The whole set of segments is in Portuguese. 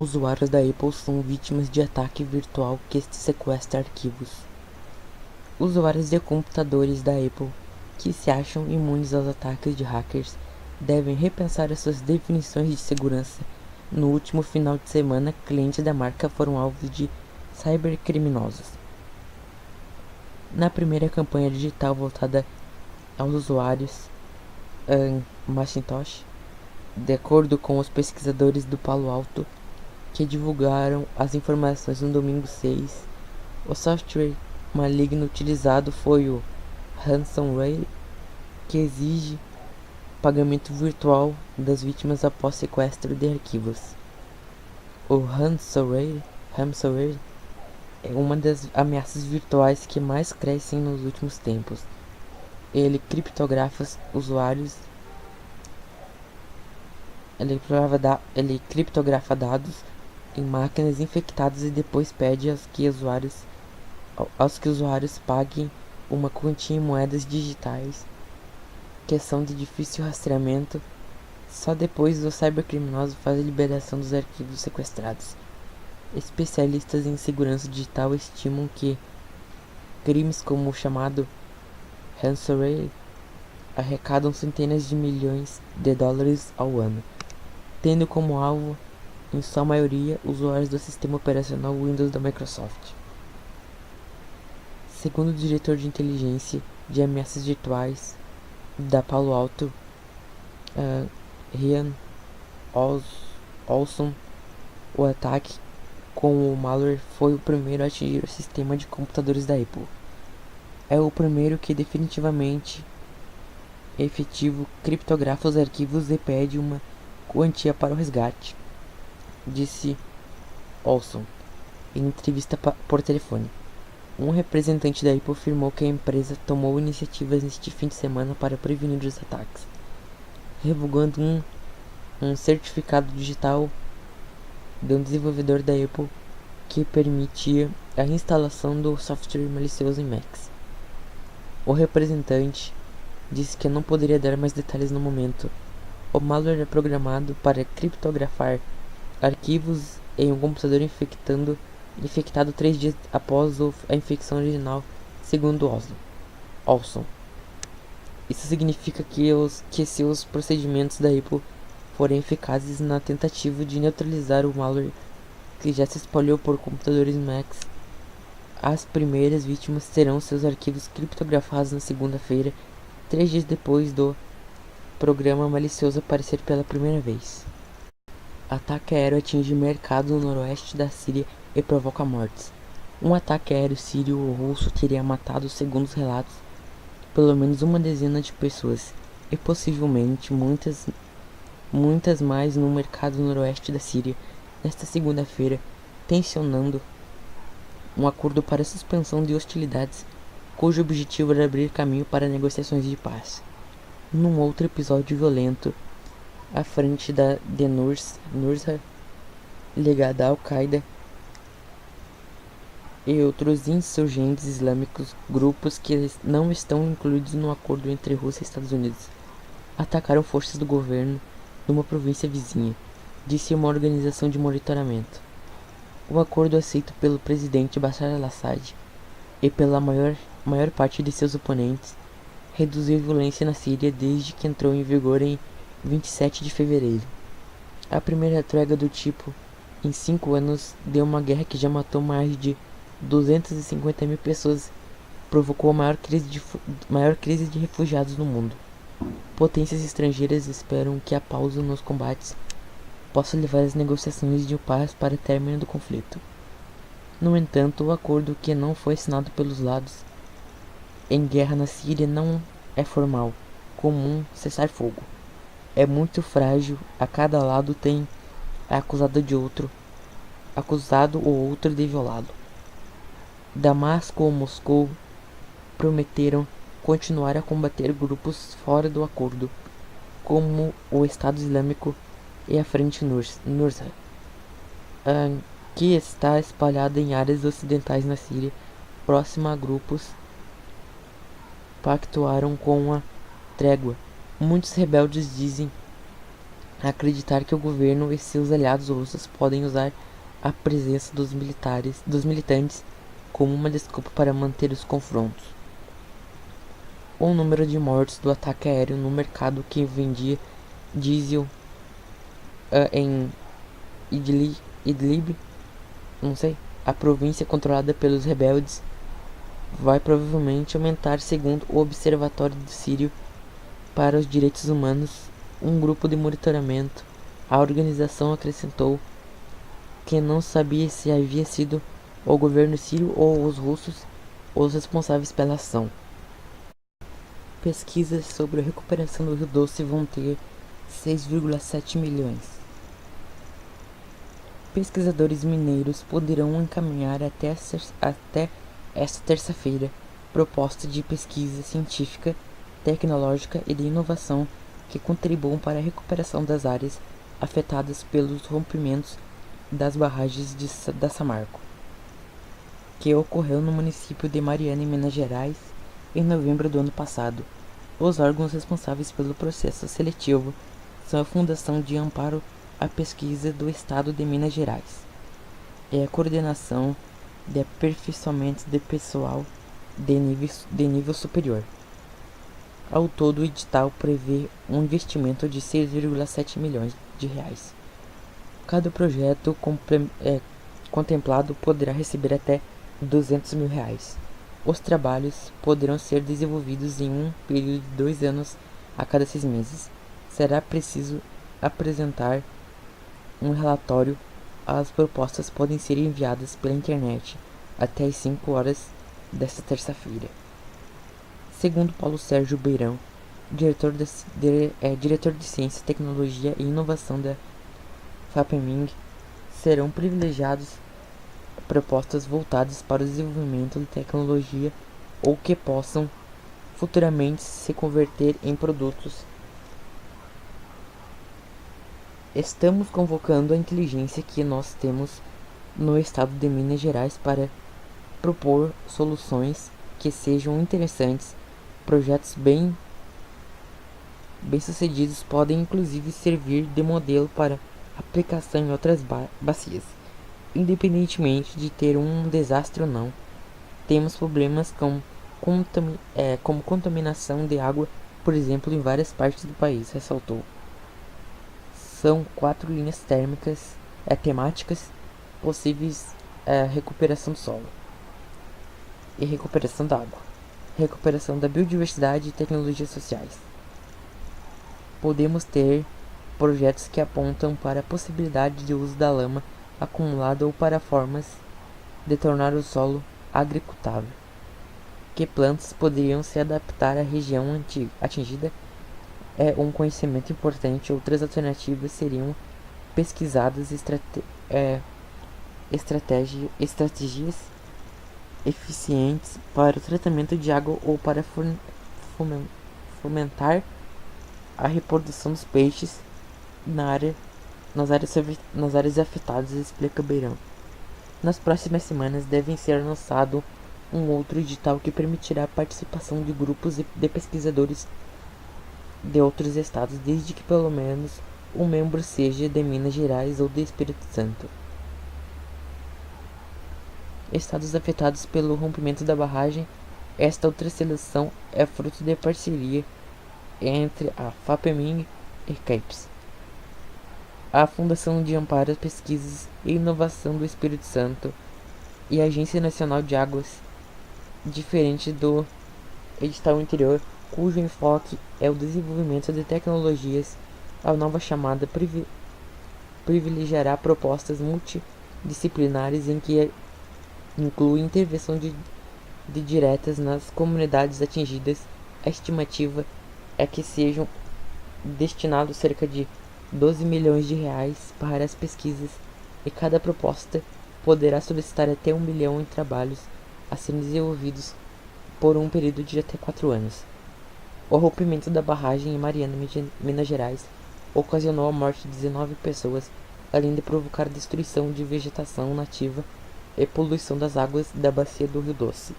Usuários da Apple são vítimas de ataque virtual que sequestra arquivos. Usuários de computadores da Apple que se acham imunes aos ataques de hackers devem repensar as suas definições de segurança. No último final de semana, clientes da marca foram alvos de cybercriminosos. Na primeira campanha digital voltada aos usuários Macintosh, de acordo com os pesquisadores do Palo Alto, que divulgaram as informações no domingo 6, o software maligno utilizado foi o ransomware, que exige pagamento virtual das vítimas após sequestro de arquivos. O ransomware é uma das ameaças virtuais que mais crescem nos últimos tempos. Ele criptografa usuários, ele criptografa dados em máquinas infectadas e depois pede aos que usuários paguem uma quantia em moedas digitais que são de difícil rastreamento. Só depois o cybercriminoso faz a liberação dos arquivos sequestrados. Especialistas em segurança digital estimam que crimes como o chamado ransomware arrecadam centenas de milhões de dólares ao ano, tendo como alvo, em sua maioria, usuários do sistema operacional Windows da Microsoft. Segundo o diretor de inteligência de ameaças virtuais da Palo Alto, Ryan Olson, o ataque com o malware foi o primeiro a atingir o sistema de computadores da Apple. É o primeiro que definitivamente efetivo criptografa os arquivos e pede uma quantia para o resgate, disse Olson em entrevista por telefone. Um representante da Apple afirmou que a empresa tomou iniciativas neste fim de semana para prevenir os ataques, revogando um certificado digital de um desenvolvedor da Apple que permitia a instalação do software malicioso em Macs. O representante disse que não poderia dar mais detalhes no momento. O malware é programado para criptografar arquivos em um computador infectado 3 dias após a infecção original, segundo Olson. Isso significa que se os procedimentos da Apple forem eficazes na tentativa de neutralizar o malware que já se espalhou por computadores Macs, as primeiras vítimas terão seus arquivos criptografados na segunda-feira, 3 dias depois do programa malicioso aparecer pela primeira vez. Ataque aéreo atinge mercado no noroeste da Síria e provoca mortes. Um ataque aéreo sírio ou russo teria matado, segundo os relatos, pelo menos uma dezena de pessoas e possivelmente muitas mais no mercado noroeste da Síria nesta segunda-feira, tensionando um acordo para suspensão de hostilidades, cujo objetivo era abrir caminho para negociações de paz. Num outro episódio violento, à frente de Nusra, ligada à Al-Qaeda e outros insurgentes islâmicos, grupos que não estão incluídos no acordo entre Rússia e Estados Unidos, atacaram forças do governo numa província vizinha, disse uma organização de monitoramento. O acordo aceito pelo presidente Bashar al-Assad e pela maior parte de seus oponentes reduziu a violência na Síria desde que entrou em vigor em 27 de fevereiro. A primeira trégua do tipo em 5 anos de uma guerra que já matou mais de 250 mil pessoas provocou a maior crise de refugiados no mundo. Potências estrangeiras esperam que a pausa nos combates possa levar as negociações de paz para o término do conflito. No entanto, o acordo, que não foi assinado pelos lados em guerra na Síria, não é formal, como um cessar-fogo. É muito frágil, a cada lado é acusado ou outro de violá-lo. Damasco ou Moscou prometeram continuar a combater grupos fora do acordo, como o Estado Islâmico e a Frente Nusra, que está espalhada em áreas ocidentais na Síria, próxima a grupos pactuaram com a trégua. Muitos rebeldes dizem acreditar que o governo e seus aliados russos podem usar a presença dos militantes como uma desculpa para manter os confrontos. O número de mortos do ataque aéreo no mercado que vendia diesel em Idlib, não sei, a província controlada pelos rebeldes, vai provavelmente aumentar, segundo o Observatório Sírio para os Direitos Humanos, um grupo de monitoramento. A organização acrescentou que não sabia se havia sido o governo sírio ou os russos os responsáveis pela ação. Pesquisas sobre a recuperação do Rio Doce vão ter 6,7 milhões. Pesquisadores mineiros poderão encaminhar até esta terça-feira proposta de pesquisa científica, tecnológica e de inovação que contribuam para a recuperação das áreas afetadas pelos rompimentos das barragens da Samarco, que ocorreu no município de Mariana, em Minas Gerais, em novembro do ano passado. Os órgãos responsáveis pelo processo seletivo são a Fundação de Amparo à Pesquisa do Estado de Minas Gerais e a Coordenação de Aperfeiçoamento de Pessoal de nível superior. Ao todo, o edital prevê um investimento de 6,7 milhões de reais. Cada projeto contemplado poderá receber até 200 mil reais. Os trabalhos poderão ser desenvolvidos em um período de 2 anos a cada 6 meses. Será preciso apresentar um relatório. As propostas podem ser enviadas pela internet até às 5 horas desta terça-feira. Segundo Paulo Sérgio Beirão, diretor de Ciência, Tecnologia e Inovação da FAPEMIG, serão privilegiados propostas voltadas para o desenvolvimento de tecnologia ou que possam futuramente se converter em produtos. Estamos convocando a inteligência que nós temos no estado de Minas Gerais para propor soluções que sejam interessantes. Projetos bem sucedidos podem inclusive servir de modelo para aplicação em outras bacias. Independentemente de ter um desastre ou não, temos problemas como contaminação de água, por exemplo, em várias partes do país, ressaltou. São 4 linhas temáticas possíveis: recuperação do solo e recuperação da água, recuperação da biodiversidade e tecnologias sociais. Podemos ter projetos que apontam para a possibilidade de uso da lama acumulada ou para formas de tornar o solo agricultável. Que plantas poderiam se adaptar à região atingida é um conhecimento importante. Outras alternativas seriam pesquisadas estratégias eficientes para o tratamento de água ou para fomentar a reprodução dos peixes nas áreas afetadas, explica Beirão. Nas próximas semanas devem ser lançado um outro edital que permitirá a participação de grupos de pesquisadores de outros estados, desde que pelo menos um membro seja de Minas Gerais ou do Espírito Santo. Estados afetados pelo rompimento da barragem. Esta outra seleção é fruto de parceria entre a FAPEMIG e CAPES, a Fundação de Amparo às Pesquisas e Inovação do Espírito Santo e a Agência Nacional de Águas, diferente do edital anterior, cujo enfoque é o desenvolvimento de tecnologias. A nova chamada privilegiará propostas multidisciplinares em que inclui intervenção de diretas nas comunidades atingidas. A estimativa é que sejam destinados cerca de 12 milhões de reais para as pesquisas, e cada proposta poderá solicitar até 1 milhão em trabalhos a serem desenvolvidos por um período de até 4 anos. O rompimento da barragem em Mariana, Minas Gerais, ocasionou a morte de 19 pessoas, além de provocar destruição de vegetação nativa e poluição das águas da bacia do Rio Doce.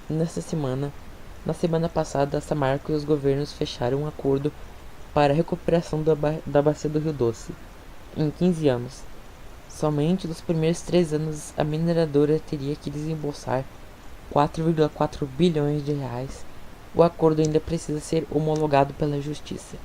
Na semana passada, a Samarco e os governos fecharam um acordo para a recuperação da bacia do Rio Doce em 15 anos. Somente nos primeiros 3 anos a mineradora teria que desembolsar 4,4 bilhões de reais. O acordo ainda precisa ser homologado pela Justiça.